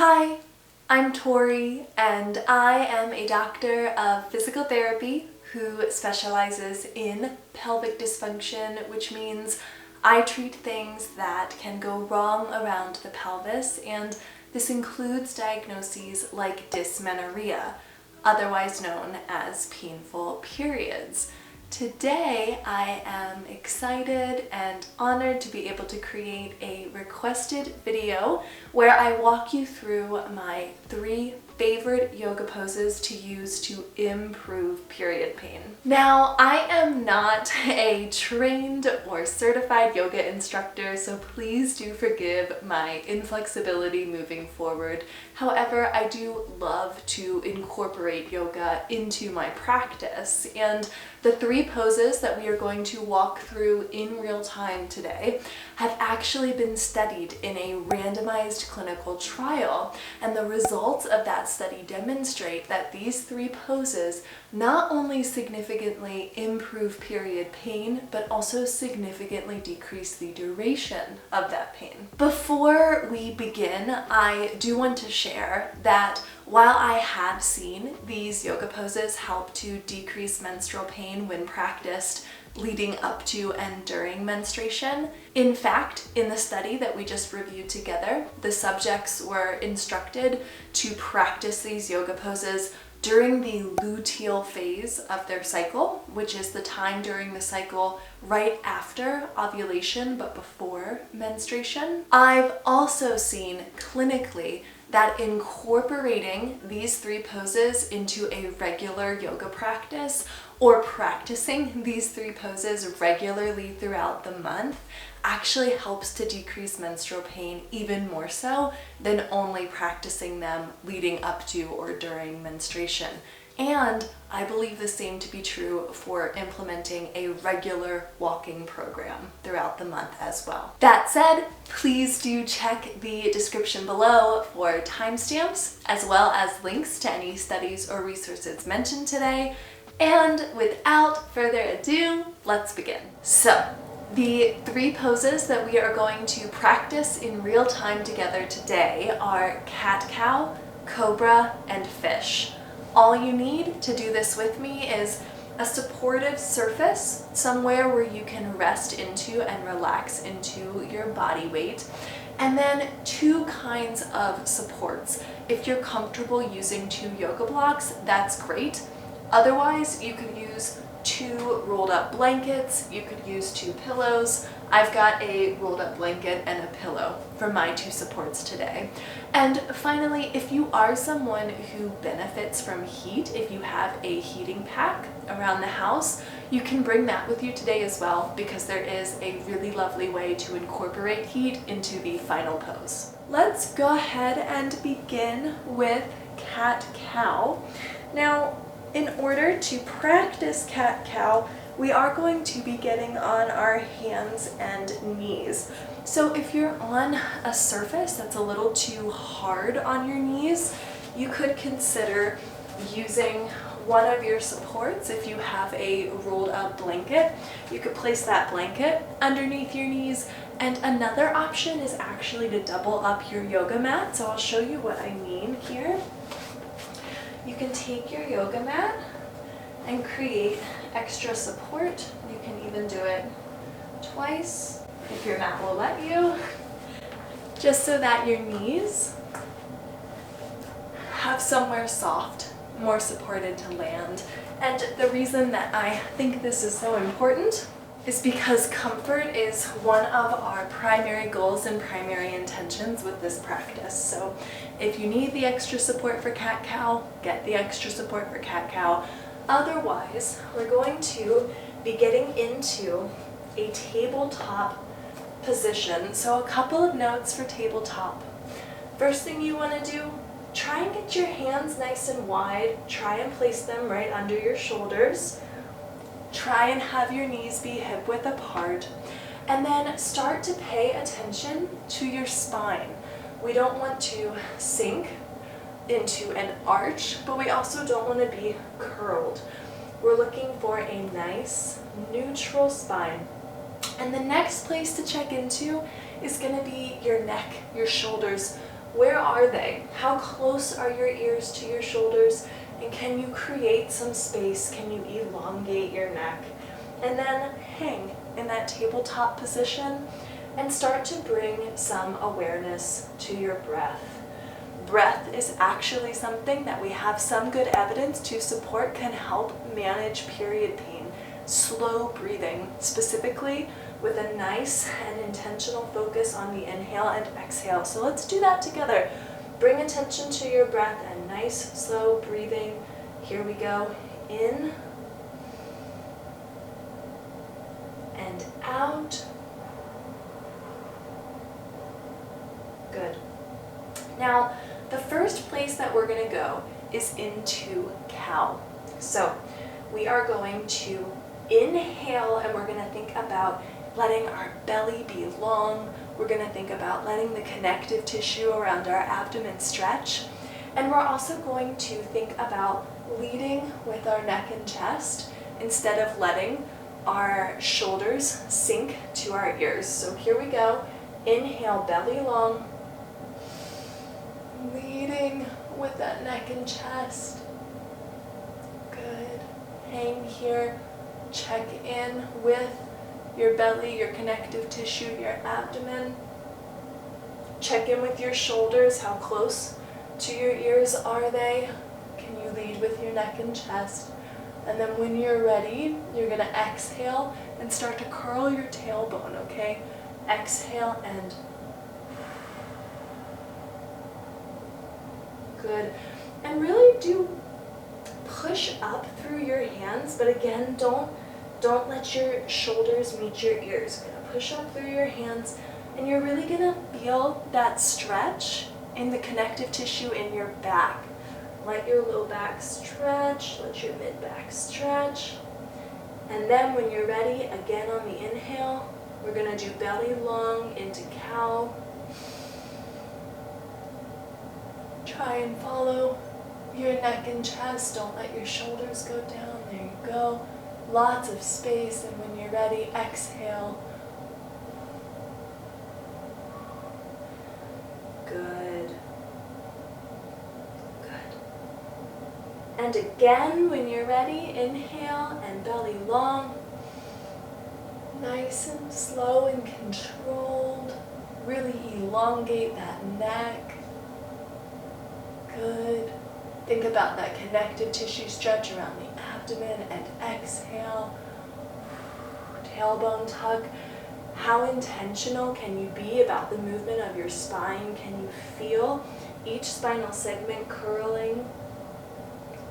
Hi, I'm Tori, and I am a doctor of physical therapy who specializes in pelvic dysfunction, which means I treat things that can go wrong around the pelvis, and this includes diagnoses like dysmenorrhea, otherwise known as painful periods. Today, I am excited and honored to be able to create a requested video where I walk you through my 3 favorite yoga poses to use to improve period pain. Now, I am not a trained or certified yoga instructor, so please do forgive my inflexibility moving forward. However, I do love to incorporate yoga into my practice, and the 3 poses that we are going to walk through in real time today have actually been studied in a randomized clinical trial, and the results of that study demonstrate that these 3 poses not only significantly improve period pain, but also significantly decrease the duration of that pain. Before we begin, I do want to share that while I have seen these yoga poses help to decrease menstrual pain when practiced leading up to and during menstruation, in fact, in the study that we just reviewed together, the subjects were instructed to practice these yoga poses during the luteal phase of their cycle, which is the time during the cycle right after ovulation but before menstruation. I've also seen clinically that incorporating these 3 poses into a regular yoga practice or practicing these 3 poses regularly throughout the month actually helps to decrease menstrual pain even more so than only practicing them leading up to or during menstruation. And I believe the same to be true for implementing a regular walking program throughout the month as well. That said, please do check the description below for timestamps as well as links to any studies or resources mentioned today. And without further ado, let's begin. So, the 3 poses that we are going to practice in real time together today are cat-cow, cobra, and fish. All you need to do this with me is a supportive surface, somewhere where you can rest into and relax into your body weight, and then 2 kinds of supports. If you're comfortable using 2 yoga blocks, that's great. Otherwise, you could use 2 rolled up blankets, you could use 2 pillows. I've got a rolled up blanket and a pillow for my 2 supports today. And finally, if you are someone who benefits from heat, if you have a heating pack around the house, you can bring that with you today as well, because there is a really lovely way to incorporate heat into the final pose. Let's go ahead and begin with cat-cow. Now, in order to practice cat-cow, we are going to be getting on our hands and knees. So if you're on a surface that's a little too hard on your knees, you could consider using one of your supports. If you have a rolled up blanket, you could place that blanket underneath your knees. And another option is actually to double up your yoga mat. So I'll show you what I mean here. You can take your yoga mat and create extra support. You can even do it twice if your mat will let you, just so that your knees have somewhere soft, more supported to land. And the reason that I think this is so important is because comfort is one of our primary goals and primary intentions with this practice. So if you need the extra support for cat-cow, get the extra support for cat-cow. Otherwise, we're going to be getting into a tabletop position. So a couple of notes for tabletop. First thing you want to do, try and get your hands nice and wide. Try and place them right under your shoulders. Try and have your knees be hip-width apart, and then start to pay attention to your spine. We don't want to sink into an arch, but we also don't want to be curled. We're looking for a nice, neutral spine. And the next place to check into is going to be your neck, your shoulders. Where are they? How close are your ears to your shoulders? And can you create some space? Can you elongate your neck? And then hang in that tabletop position and start to bring some awareness to your breath. Breath is actually something that we have some good evidence to support can help manage period pain. Slow breathing, specifically with a nice and intentional focus on the inhale and exhale. So let's do that together. Bring attention to your breath and nice, slow breathing. Here we go. In and out. Good. Now, the first place that we're going to go is into cow. So we are going to inhale and we're going to think about letting our belly be long. We're going to think about letting the connective tissue around our abdomen stretch. And we're also going to think about leading with our neck and chest instead of letting our shoulders sink to our ears. So here we go. Inhale, belly long. Leading with that neck and chest. Good. Hang here. Check in with your belly, your connective tissue, your abdomen. Check in with your shoulders. How close to your ears are they? Can you lead with your neck and chest? And then when you're ready, you're going to exhale and start to curl your tailbone, okay? Exhale and good. And really do push up through your hands, but again, don't let your shoulders meet your ears. You're gonna push up through your hands, and you're really gonna feel that stretch in the connective tissue in your back. Let your low back stretch, let your mid back stretch. And then when you're ready, again on the inhale, we're gonna do belly long into cow. Try and follow your neck and chest. Don't let your shoulders go down. There you go. Lots of space, and when you're ready, exhale. Good. Good. And again, when you're ready, inhale and belly long. Nice and slow and controlled. Really elongate that neck. Good. Think about that connective tissue stretch around the abdomen and exhale. Tailbone tuck. How intentional can you be about the movement of your spine? Can you feel each spinal segment curling?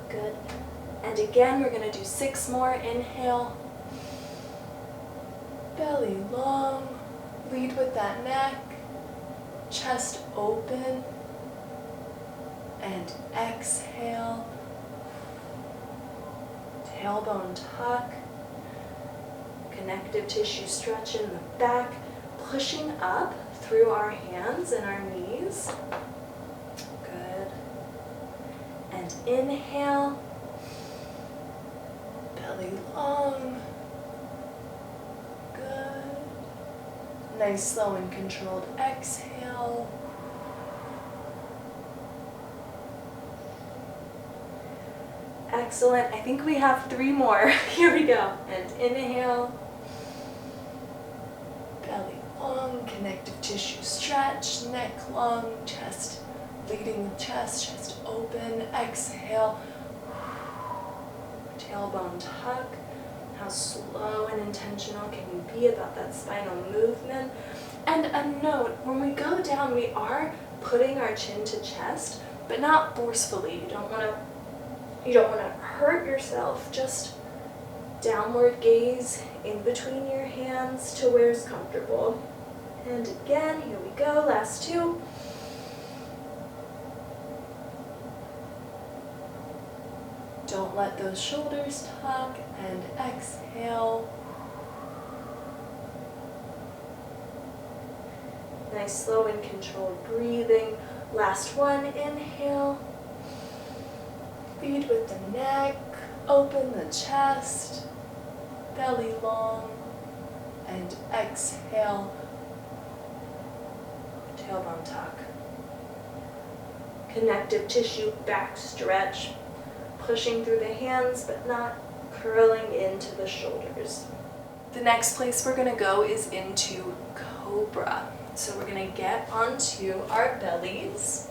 Good. And again, we're going to do 6 more. Inhale. Belly long. Lead with that neck. Chest open. And exhale. Tailbone tuck. Connective tissue stretch in the back, pushing up through our hands and our knees. Good. And inhale. Belly long. Good. Nice, slow and controlled exhale. Excellent. I think we have 3 more. Here we go. And inhale. Belly long, connective tissue stretch, neck long, chest leading with chest open. Exhale. Tailbone tuck. How slow and intentional can you be about that spinal movement? And a note, when we go down, we are putting our chin to chest, but not forcefully. You don't want to hurt yourself. Just downward gaze in between your hands to where's comfortable. And again, here we go, last 2. Don't let those shoulders tuck, and exhale. Nice, slow and controlled breathing. Last 1, inhale. Lead with the neck, open the chest, belly long, and exhale, tailbone tuck. connective tissue back stretch, pushing through the hands but not curling into the shoulders. The next place we're going to go is into Cobra. So we're going to get onto our bellies.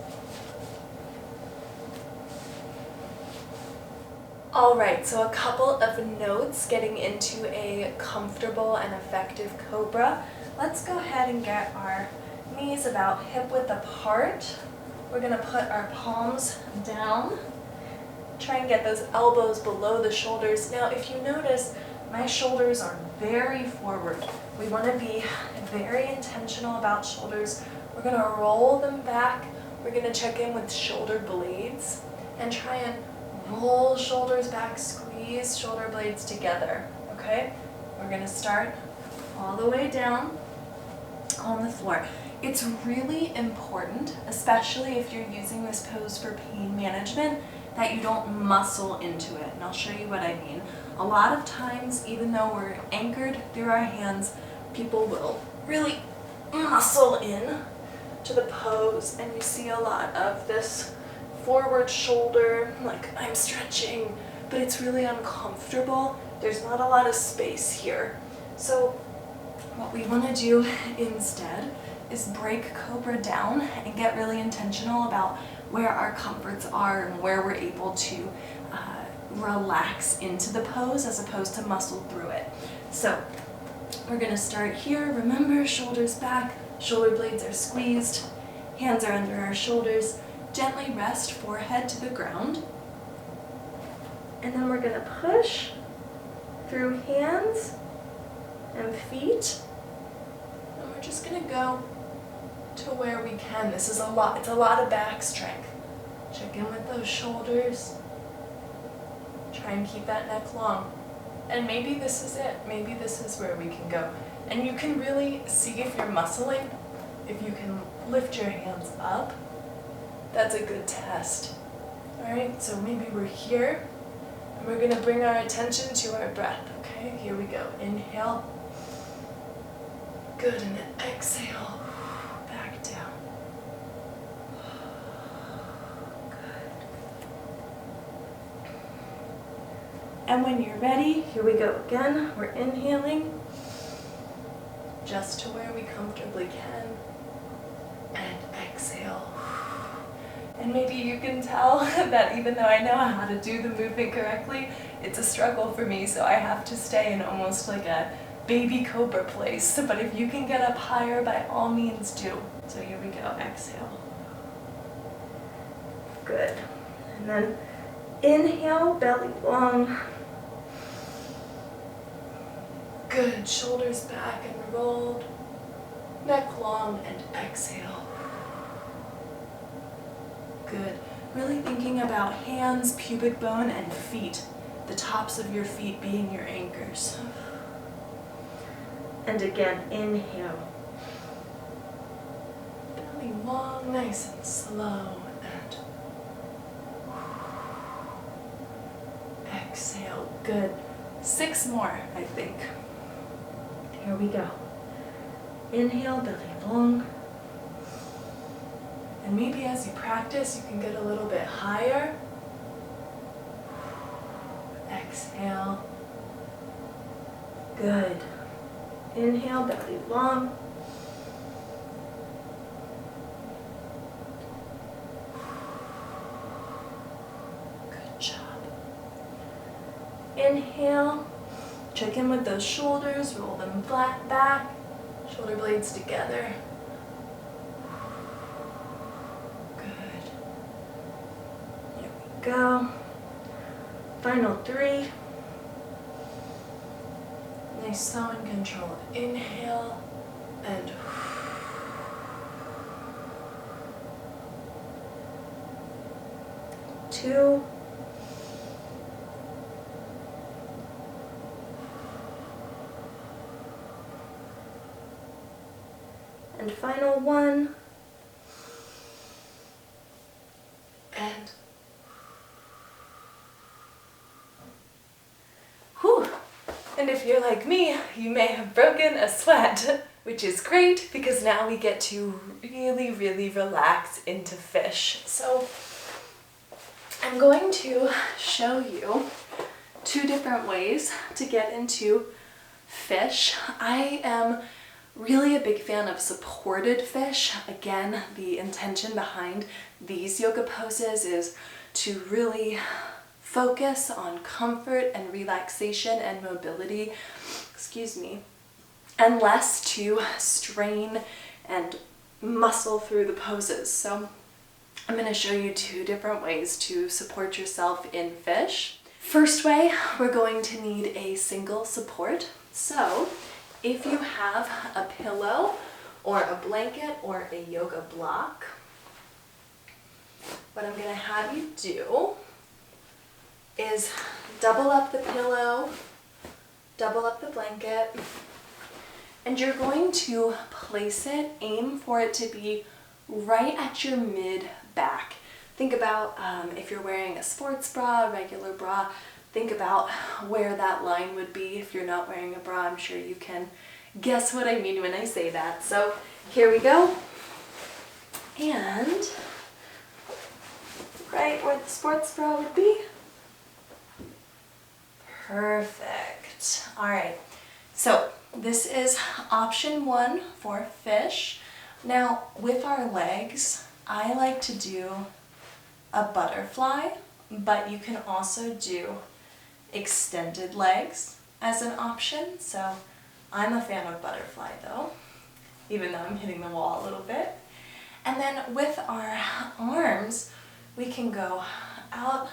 Alright, so a couple of notes getting into a comfortable and effective Cobra. Let's go ahead and get our knees about hip width apart. We're going to put our palms down. Try and get those elbows below the shoulders. Now, if you notice, my shoulders are very forward. We want to be very intentional about shoulders. We're going to roll them back. We're going to check in with shoulder blades and try and roll shoulders back, squeeze shoulder blades together, okay? We're going to start all the way down on the floor. It's really important, especially if you're using this pose for pain management, that you don't muscle into it, and I'll show you what I mean. A lot of times, even though we're anchored through our hands, people will really muscle in to the pose, and you see a lot of this forward shoulder, like I'm stretching, but it's really uncomfortable. There's not a lot of space here. So what we want to do instead is break Cobra down and get really intentional about where our comforts are and where we're able to relax into the pose as opposed to muscle through it. So we're going to start here. Remember, shoulders back, shoulder blades are squeezed, hands are under our shoulders. Gently rest forehead to the ground. And then we're going to push through hands and feet. And we're just going to go to where we can. This is a lot. It's a lot of back strength. Check in with those shoulders. Try and keep that neck long. And maybe this is it. Maybe this is where we can go. And you can really see if you're muscling, if you can lift your hands up. That's a good test. Alright, so maybe we're here, and we're going to bring our attention to our breath, okay? Here we go. Inhale. Good, and then exhale. Back down. Good. And when you're ready, here we go again. We're inhaling just to where we comfortably can, and exhale. And maybe you can tell that even though I know how to do the movement correctly, it's a struggle for me, so I have to stay in almost like a baby Cobra place. But if you can get up higher, by all means do. So here we go, exhale. Good. And then inhale, belly long. Good, shoulders back and rolled. Neck long, and exhale. Good. Really thinking about hands, pubic bone, and feet. The tops of your feet being your anchors. And again, inhale. Belly long, nice and slow. And exhale. Good. 6 more, I think. Here we go. Inhale, belly long. And maybe as you practice, you can get a little bit higher. Exhale. Good. Inhale, belly long. Good job. Inhale. Check in with those shoulders, roll them flat back, shoulder blades together. Go. Final 3. Nice, slow and controlled. Inhale and 2. And final 1. And whew. And if you're like me, you may have broken a sweat. which is great because now we get to really, really relax into fish. So I'm going to show you 2 different ways to get into fish. I am really a big fan of supported fish. Again, the intention behind these yoga poses is to really focus on comfort and relaxation and mobility, and less to strain and muscle through the poses. So I'm going to show you 2 different ways to support yourself in fish. First way, we're going to need a single support. So if you have a pillow or a blanket or a yoga block, what I'm going to have you do is double up the pillow, double up the blanket, and you're going to place it, aim for it to be right at your mid-back. Think about if you're wearing a sports bra, a regular bra, think about where that line would be. If you're not wearing a bra, I'm sure you can guess what I mean when I say that. So here we go. And right where the sports bra would be. Perfect. All right. So this is option 1 for fish. Now with our legs, I like to do a butterfly, but you can also do extended legs as an option. So I'm a fan of butterfly though, even though I'm hitting the wall a little bit. And then with our arms, we can go out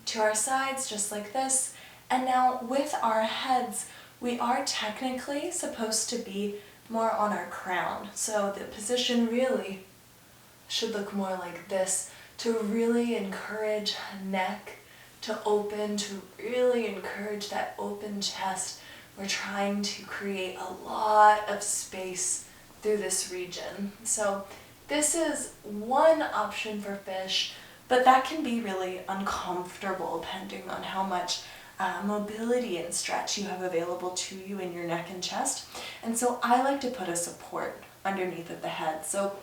to our sides just like this. And now with our heads, we are technically supposed to be more on our crown. So the position really should look more like this to really encourage neck to open, to really encourage that open chest. We're trying to create a lot of space through this region. So this is one option for fish, but that can be really uncomfortable depending on how much mobility and stretch you have available to you in your neck and chest. And so I like to put a support underneath of the head. So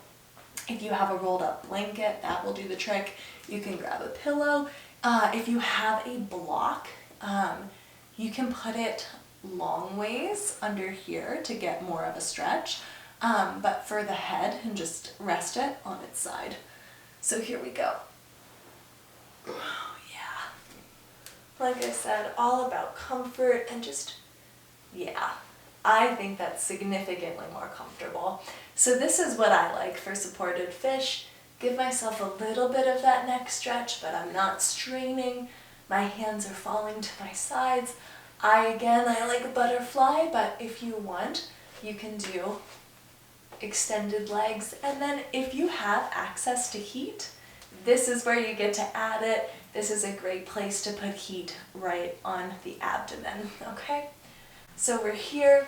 if you have a rolled up blanket, that will do the trick. You can grab a pillow. If you have a block, you can put it long ways under here to get more of a stretch, but for the head, and just rest it on its side. So here we go. Oh, yeah. Like I said, all about comfort and just, yeah, I think that's significantly more comfortable. So this is what I like for supported fish. Give myself a little bit of that neck stretch, but I'm not straining. My hands are falling to my sides. I like a butterfly, but if you want, you can do extended legs. And then if you have access to heat, this is where you get to add it. This is a great place to put heat right on the abdomen, okay? So we're here,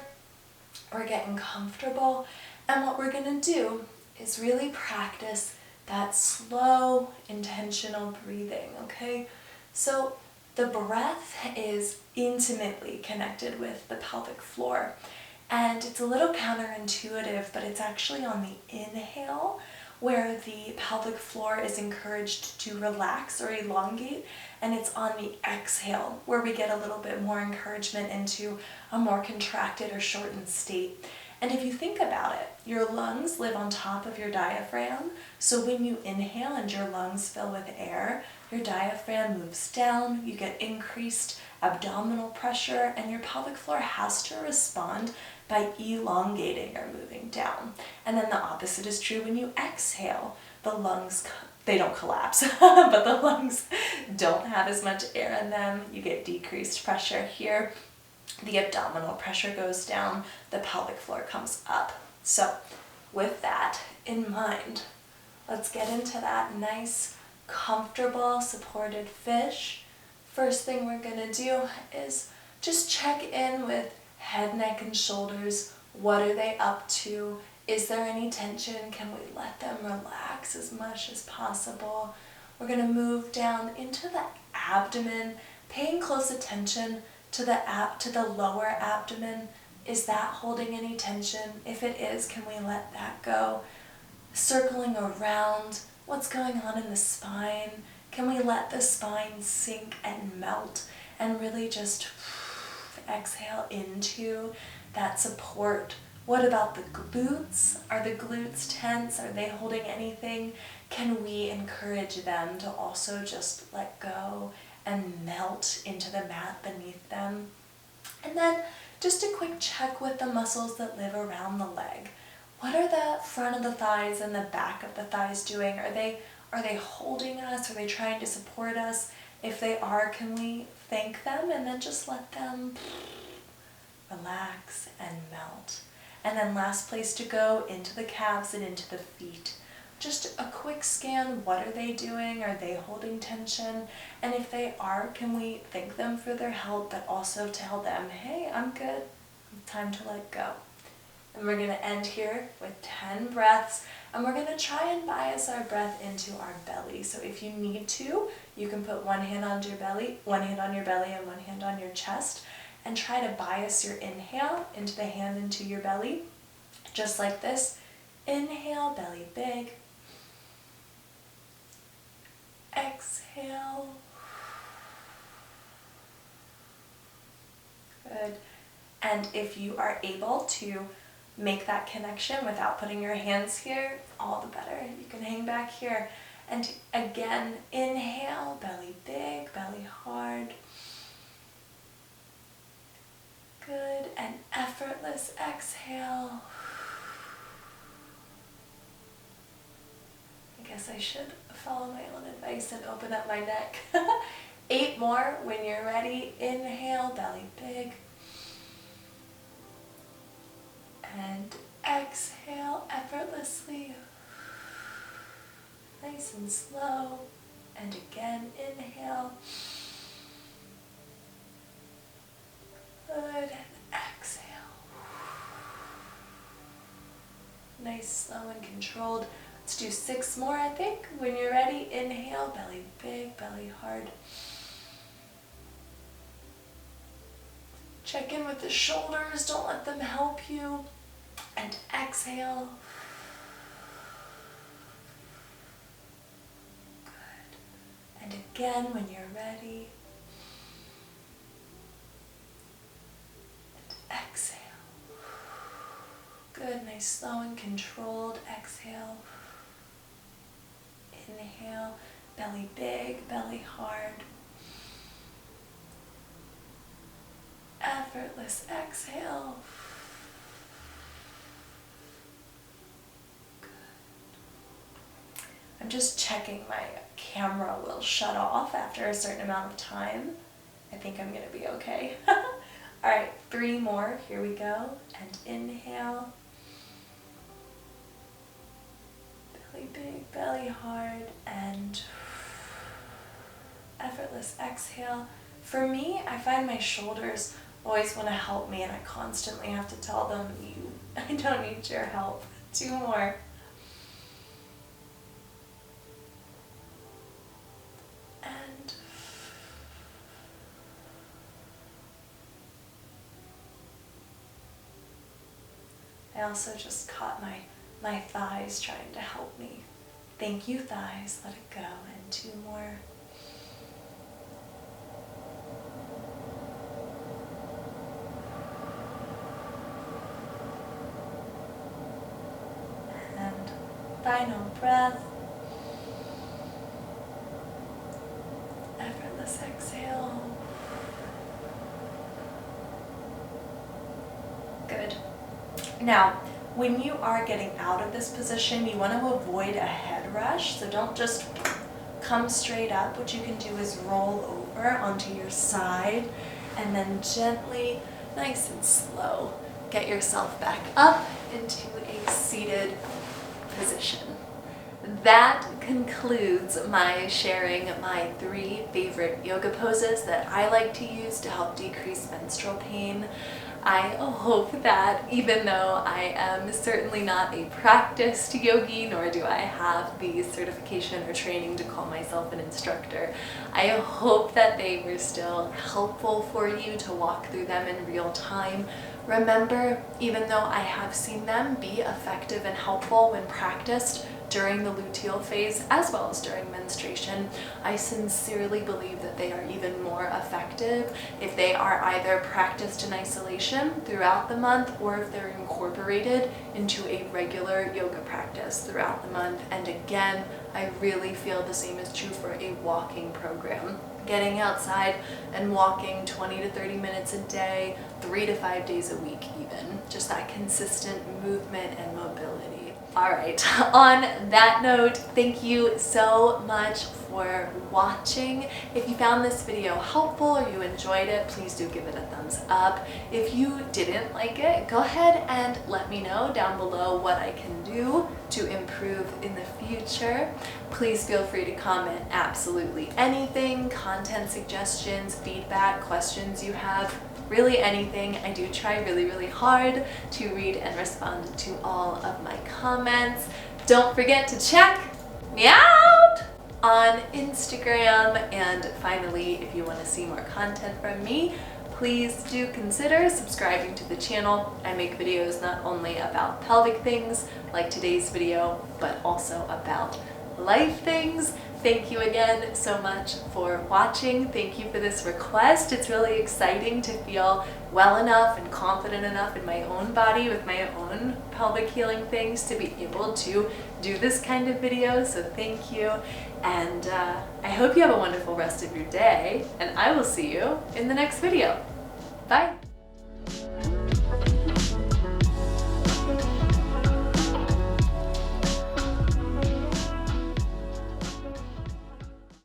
we're getting comfortable, and what we're gonna do is really practice that slow, intentional breathing, okay? So the breath is intimately connected with the pelvic floor, and it's a little counterintuitive, but it's actually on the inhale where the pelvic floor is encouraged to relax or elongate, and it's on the exhale where we get a little bit more encouragement into a more contracted or shortened state. And if you think about it, your lungs live on top of your diaphragm, so when you inhale and your lungs fill with air, your diaphragm moves down, you get increased abdominal pressure, and your pelvic floor has to respond by elongating or moving down. And then the opposite is true when you exhale. The lungs, they don't collapse, but the lungs don't have as much air in them. You get decreased pressure here. The abdominal pressure goes down, the pelvic floor comes up. So with that in mind, let's get into that nice, comfortable, supported fish. First thing we're gonna do is just check in with head, neck, and shoulders. What are they up to? Is there any tension? Can we let them relax as much as possible? We're gonna move down into the abdomen, paying close attention to the lower abdomen. Is that holding any tension? If it is, can we let that go? Circling around, what's going on in the spine? Can we let the spine sink and melt and really just exhale into that support? What about the glutes? Are the glutes tense? Are they holding anything? Can we encourage them to also just let go and melt into the mat beneath them? And then just a quick check with the muscles that live around the leg. What are the front of the thighs and the back of the thighs doing? Are they holding us? Are they trying to support us? If they are, can we thank them and then just let them relax and melt? And then last place to go, into the calves and into the feet. Just a quick scan. What are they doing? Are they holding tension? And if they are, can we thank them for their help, but also tell them, hey, I'm good. Time to let go. And we're going to end here with 10 breaths, and we're going to try and bias our breath into our belly. So if you need to, you can put one hand on your belly and one hand on your chest, and try to bias your inhale into the hand into your belly, just like this. Inhale, belly big. Exhale. Good. And if you are able to make that connection without putting your hands here, all the better. You can hang back here. And again, inhale, belly big, belly hard. Good. And effortless exhale. I guess I should follow my own advice and open up my neck. 8 more when you're ready. Inhale, belly big. And exhale effortlessly. Nice and slow. And again, inhale. Good. And exhale. Nice, slow, and controlled. Let's do 6 more, I think. When you're ready, inhale, belly big, belly hard. Check in with the shoulders. Don't let them help you. And exhale. Good. And again, when you're ready. And exhale. Good, nice, slow and controlled. Exhale. Inhale, belly big, belly hard. Effortless exhale. I'm just checking my camera will shut off after a certain amount of time. I think I'm going to be okay. All right, 3 more. Here we go. And inhale. Belly big, belly hard, and effortless exhale. For me, I find my shoulders always want to help me, and I constantly have to tell them, I don't need your help. 2 more. And I also just caught my thighs trying to help me. Thank you, thighs. Let it go. And 2 more. And final breath. Effortless exhale. Good. Now, when you are getting out of this position, you want to avoid a head rush, so don't just come straight up. What you can do is roll over onto your side and then gently, nice and slow, get yourself back up into a seated position. That concludes my sharing my 3 favorite yoga poses that I like to use to help decrease menstrual pain. I hope that even though I am certainly not a practiced yogi, nor do I have the certification or training to call myself an instructor, I hope that they were still helpful for you to walk through them in real time. Remember, even though I have seen them be effective and helpful when practiced during the luteal phase as well as during menstruation, I sincerely believe that they are even more effective if they are either practiced in isolation throughout the month or if they're incorporated into a regular yoga practice throughout the month. And again, I really feel the same is true for a walking program. Getting outside and walking 20 to 30 minutes a day, 3 to 5 days a week even. Just that consistent movement and mobility. Alright, on that note, thank you so much for watching. If you found this video helpful or you enjoyed it, please do give it a thumbs up. If you didn't like it, go ahead and let me know down below what I can do to improve in the future. Please feel free to comment absolutely anything, content suggestions, feedback, questions you have. Really anything. I do try really hard to read and respond to all of my comments. Don't forget to check me out on Instagram. And finally, if you want to see more content from me, please do consider subscribing to the channel. I make videos not only about pelvic things like today's video, but also about life things. Thank you again so much for watching. Thank you for this request. It's really exciting to feel well enough and confident enough in my own body with my own pelvic healing things to be able to do this kind of video. So thank you. And I hope you have a wonderful rest of your day, and I will see you in the next video. Bye.